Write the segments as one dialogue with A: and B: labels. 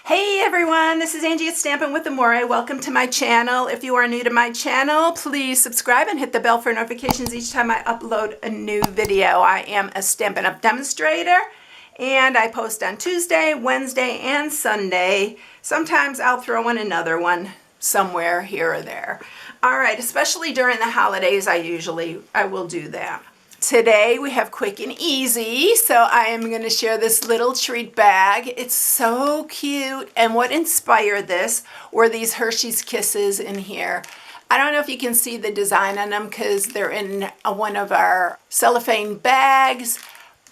A: Hey everyone, this is Angie at Stampingwithamore. Welcome to my channel. If you are new to my channel, please subscribe and hit the bell for notifications each time I upload a new video. I am a Stampin' Up! Demonstrator and I post on Tuesday, Wednesday, and Sunday. Sometimes I'll throw in another one somewhere here or there. Alright, especially during the holidays, I will do that. Today we have quick and easy, so I am going to share this little treat bag. It's so cute, and what inspired this were these Hershey's Kisses in here. I don't know if you can see the design on them because they're in one of our cellophane bags,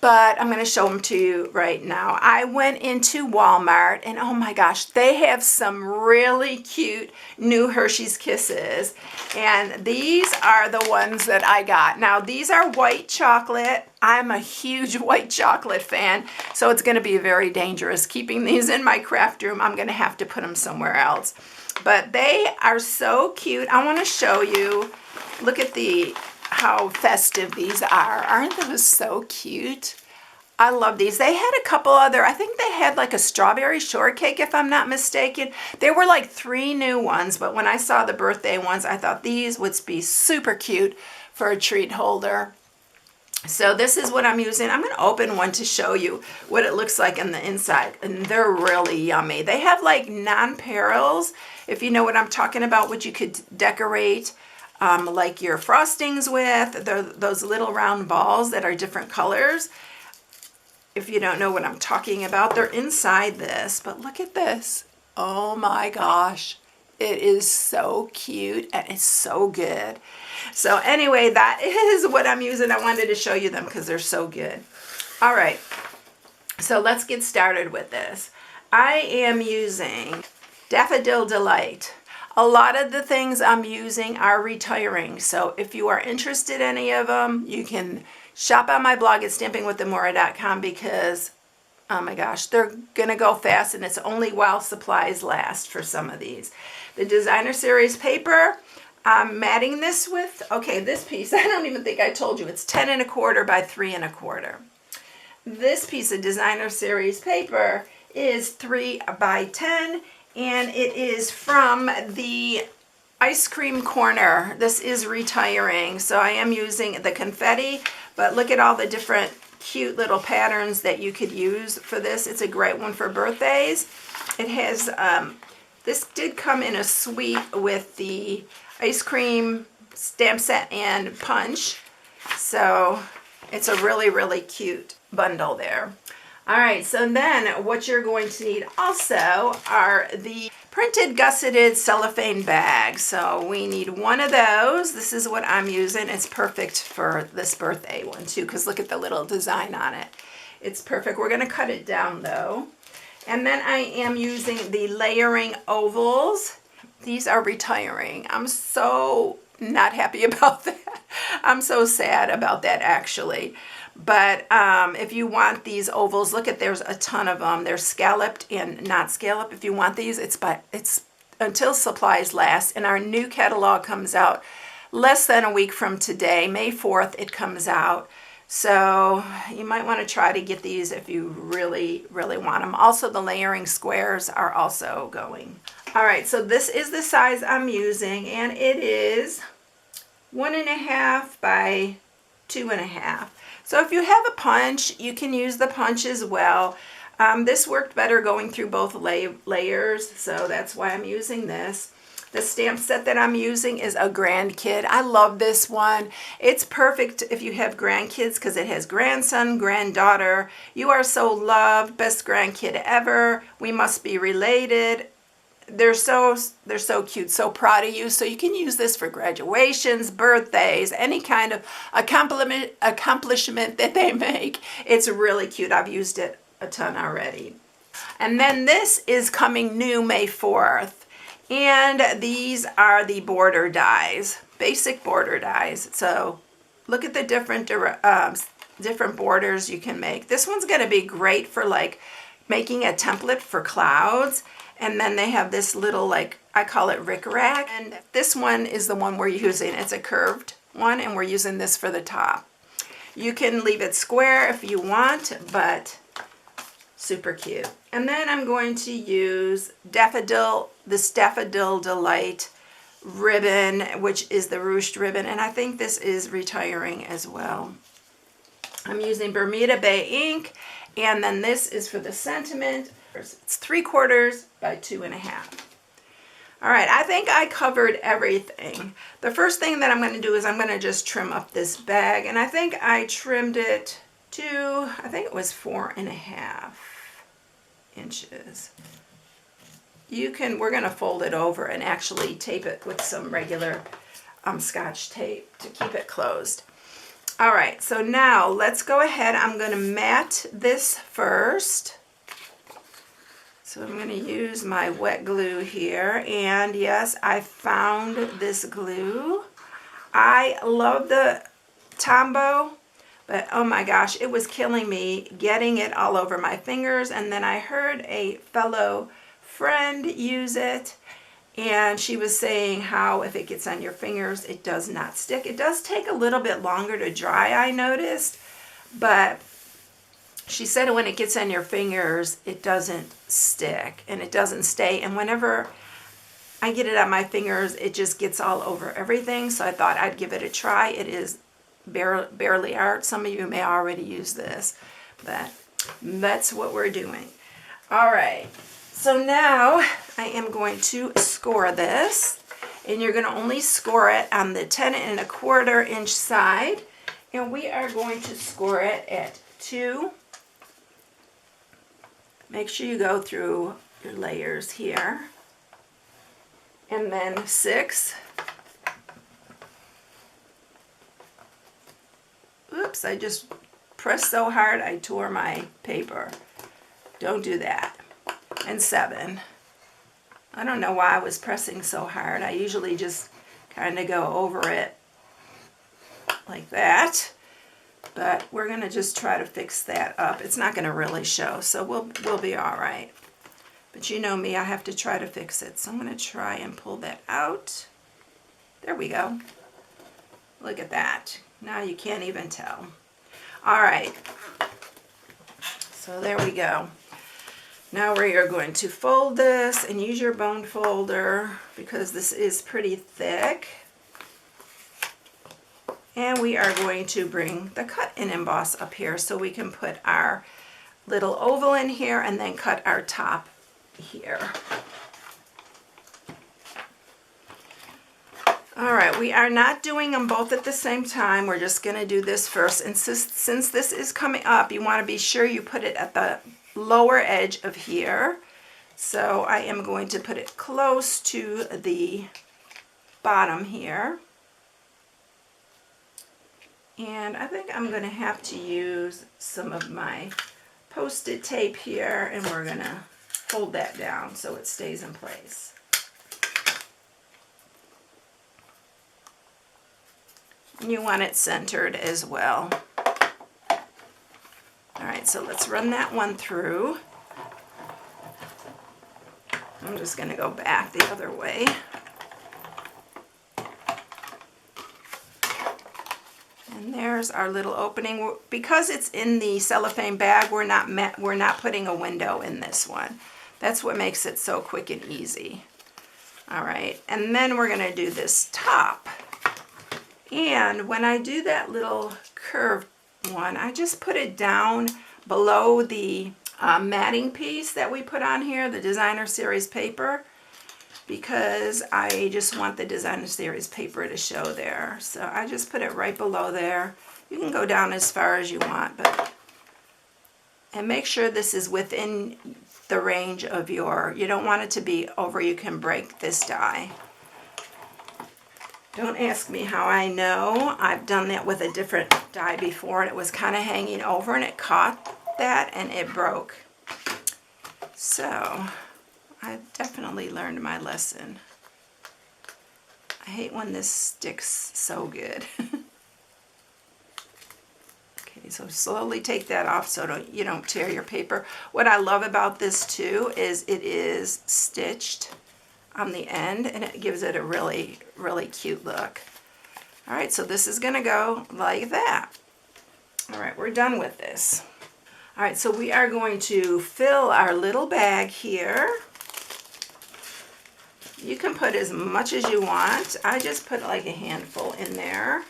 A: but I'm going to show them to you right now. I went into Walmart, and oh my gosh, they have some really cute new Hershey's Kisses, and these are the ones that I got. Now, these are white chocolate. I'm a huge white chocolate fan, so it's going to be very dangerous keeping these in my craft room. I'm going to have to put them somewhere else. But they are so cute. I want to show you. Look at how festive these are. Aren't those so cute? I love these. They had a couple other, I think they had like a strawberry shortcake if I'm not mistaken. There were like 3 new ones, but when I saw the birthday ones, I thought these would be super cute for a treat holder. So this is what I'm using. I'm going to open one to show you what it looks like on the inside, and they're really yummy. They have like non-perils, if you know what I'm talking about, which you could decorate like your frostings with. Those little round balls that are different colors. If you don't know what I'm talking about, they're inside this, but look at this. Oh my gosh, it is so cute and it's so good. So anyway, that is what I'm using. I wanted to show you them because they're so good. All right, so let's get started with this. I am using Daffodil Delight. A lot of the things I'm using are retiring, so if you are interested in any of them, you can shop on my blog at stampingwithamore.com because, oh my gosh, they're going to go fast, and it's only while supplies last for some of these. The Designer Series paper, I'm matting this with, okay, this piece, I don't even think I told you, it's 10 1/4 by 3 1/4. This piece of Designer Series paper is 3 by 10, and it is from the Ice Cream Corner. This is retiring, so I am using the confetti, but look at all the different cute little patterns that you could use for this. It's a great one for birthdays. It has, this did come in a suite with the ice cream stamp set and punch, so it's a really, really cute bundle there. All right, so then what you're going to need also are the printed gusseted cellophane bags. So we need one of those. This is what I'm using. It's perfect for this birthday one too, because look at the little design on it. It's perfect. We're gonna cut it down though. And then I am using the layering ovals. These are retiring. I'm so not happy about that. I'm so sad about that actually. But if you want these ovals, look at, there's a ton of them. They're scalloped and not scalloped. If you want these, it's until supplies last. And our new catalog comes out less than a week from today. May 4th it comes out. So you might want to try to get these if you really, really want them. Also, the layering squares are also going. All right, so this is the size I'm using, and it is 1 1/2 by 2 1/2. So if you have a punch, you can use the punch as well. This worked better going through both layers, so that's why I'm using this. The stamp set that I'm using is a grandkid. I love this one. It's perfect if you have grandkids because it has grandson, granddaughter. You are so loved, best grandkid ever. We must be related. They're so cute, so proud of you. So you can use this for graduations, birthdays, any kind of accomplishment that they make. It's really cute. I've used it a ton already. And then this is coming new May 4th. And these are the border dies, basic border dies. So look at the different borders you can make. This one's going to be great for like making a template for clouds. And then they have this little, like, I call it rickrack. And this one is the one we're using. It's a curved one, and we're using this for the top. You can leave it square if you want, but Super cute. And then I'm going to use this Daffodil Delight ribbon, which is the ruched ribbon, and I think this is retiring as well. I'm using Bermuda Bay ink, and then this is for the sentiment. It's 3/4 by 2.5. All right, I think I covered everything. The first thing that I'm going to do is I'm going to just trim up this bag, and I think I trimmed it to, I think it was 4.5 inches. We're going to fold it over and actually tape it with some regular Scotch tape to keep it closed. All right, so now let's go ahead. I'm going to mat this first. So I'm going to use my wet glue here, and yes, I found this glue. I love the Tombow, but oh my gosh, it was killing me getting it all over my fingers. And then I heard a fellow friend use it, and she was saying how if it gets on your fingers, it does not stick. It does take a little bit longer to dry, I noticed, but she said when it gets on your fingers, it doesn't stick and it doesn't stay. And whenever I get it on my fingers, it just gets all over everything. So I thought I'd give it a try. It is Barely Art. Some of you may already use this, but that's what we're doing. All right. So now I am going to score this, and you're going to only score it on the 10 1/4 inch side. And we are going to score it at 2. Make sure you go through your layers here. And then 6. Oops, I just pressed so hard I tore my paper. Don't do that. And 7. I don't know why I was pressing so hard. I usually just kind of go over it like that. But we're going to just try to fix that up. It's not going to really show, so we'll be all right. But you know me, I have to try to fix it. So I'm going to try and pull that out. There we go. Look at that. Now you can't even tell. All right. So there we go. Now we are going to fold this and use your bone folder because this is pretty thick. And we are going to bring the cut and emboss up here so we can put our little oval in here and then cut our top here. All right, we are not doing them both at the same time. We're just going to do this first. And since this is coming up, you want to be sure you put it at the lower edge of here. So I am going to put it close to the bottom here. And I think I'm going to have to use some of my Post-it tape here, and we're going to fold that down so it stays in place. And you want it centered as well. All right, so let's run that one through. I'm just going to go back the other way. And there's our little opening. Because it's in the cellophane bag, we're not putting a window in this one. That's what makes it so quick and easy. All right, and then we're going to do this top. And when I do that little curved one, I just put it down below the matting piece that we put on here, the Designer Series paper, because I just want the Designer Series paper to show there. So I just put it right below there. You can go down as far as you want, and make sure this is within the range of you don't want it to be over. You can break this die. Don't ask me how I know. I've done that with a different die before, and it was kind of hanging over, and it caught that, and it broke. So I definitely learned my lesson. I hate when this sticks so good. Okay, so slowly take that off so you don't tear your paper. What I love about this too is it is stitched on the end, and it gives it a really, really cute look. All right, so this is gonna go like that. All right, we're done with this. All right, so we are going to fill our little bag here. You can put as much as you want. I just put like a handful in there.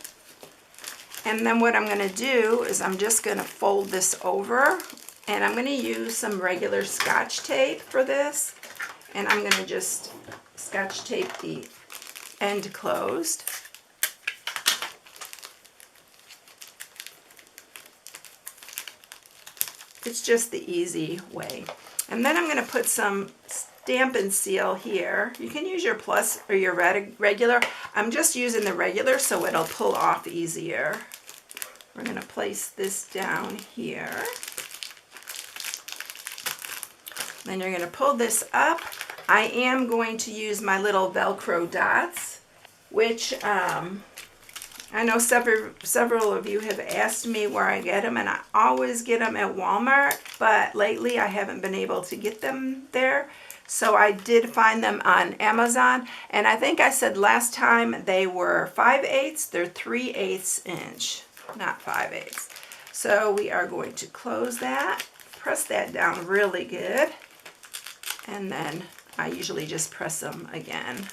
A: And then what I'm going to do is I'm just going to fold this over, and I'm going to use some regular Scotch tape for this. And I'm going to just Scotch tape the end closed. It's just the easy way. And then I'm going to put some Stampin' Seal here. You can use your plus or your regular. I'm just using the regular so it'll pull off easier. We're going to place this down here. Then you're going to pull this up. I am going to use my little Velcro dots, which I know several of you have asked me where I get them, and I always get them at Walmart, but lately I haven't been able to get them there. So I did find them on Amazon, and I think I said last time they were 5/8. They're 3/8 inch, not 5/8. So we are going to close that, press that down really good, and then I usually just press them again.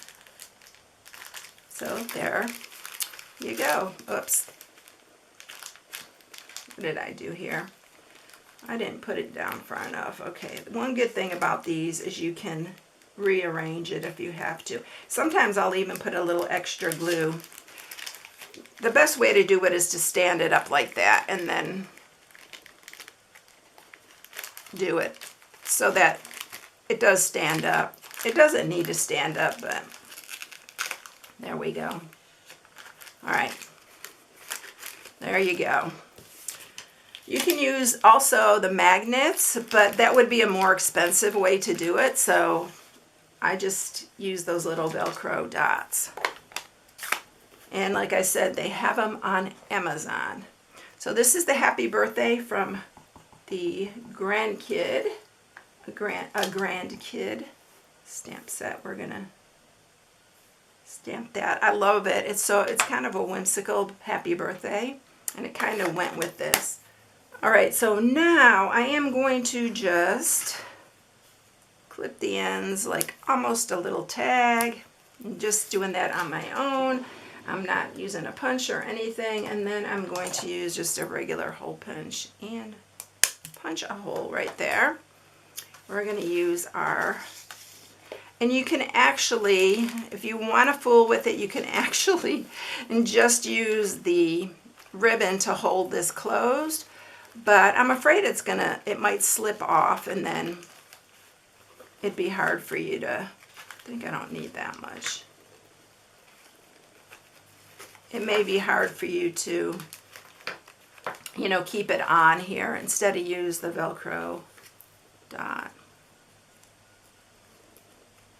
A: So there you go. Oops. What did I do here? I didn't put it down far enough. Okay, one good thing about these is you can rearrange it if you have to. Sometimes I'll even put a little extra glue. The best way to do it is to stand it up like that and then do it so that it does stand up. It doesn't need to stand up, but there we go. All right, there you go. You can use also the magnets, but that would be a more expensive way to do it, so I just use those little Velcro dots. And like I said, they have them on Amazon. So this is the happy birthday from the grandkid, a grandkid stamp set. We're gonna stamp that. I love it. It's kind of a whimsical happy birthday, and it kind of went with this. All right, so now I am going to just clip the ends like almost a little tag. I'm just doing that on my own. I'm not using a punch or anything, and then I'm going to use just a regular hole punch and punch a hole right there. We're going to use our, and you can actually, if you want to fool with it, you can actually just use the ribbon to hold this closed, but I'm afraid it might slip off, and then it'd be hard for you to, I think I don't need that much. It may be hard for you to, you know, keep it on here instead of use the Velcro dot.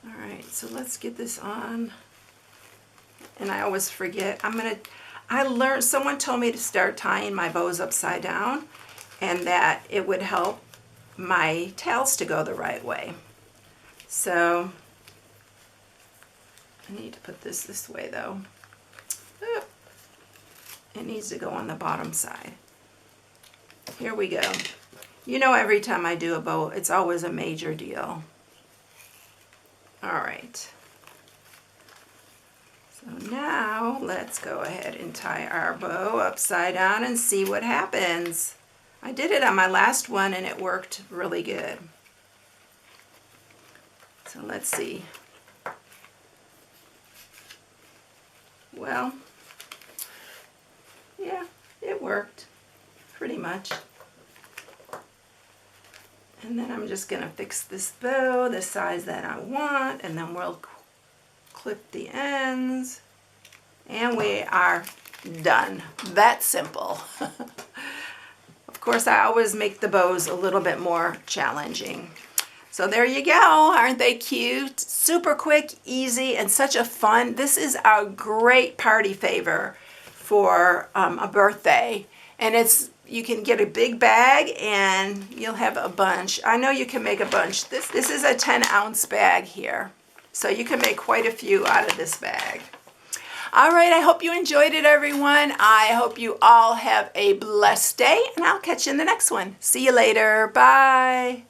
A: All right, so let's get this on. And I always forget, someone told me to start tying my bows upside down, and that it would help my tails to go the right way. So I need to put this way though. Oop. It needs to go on the bottom side. Here we go. You know, every time I do a bow, it's always a major deal. All right. So now let's go ahead and tie our bow upside down and see what happens. I did it on my last one and it worked really good. So let's see. Well, yeah, it worked pretty much. And then I'm just going to fix this bow the size that I want, and then we'll clip the ends, and we are done. That simple. Of course, I always make the bows a little bit more challenging. So there you go. Aren't they cute? Super quick, easy, and such a fun. This is a great party favor for a birthday. And you can get a big bag and you'll have a bunch. I know you can make a bunch. This is a 10-ounce bag here. So you can make quite a few out of this bag. All right, I hope you enjoyed it, everyone. I hope you all have a blessed day, and I'll catch you in the next one. See you later. Bye.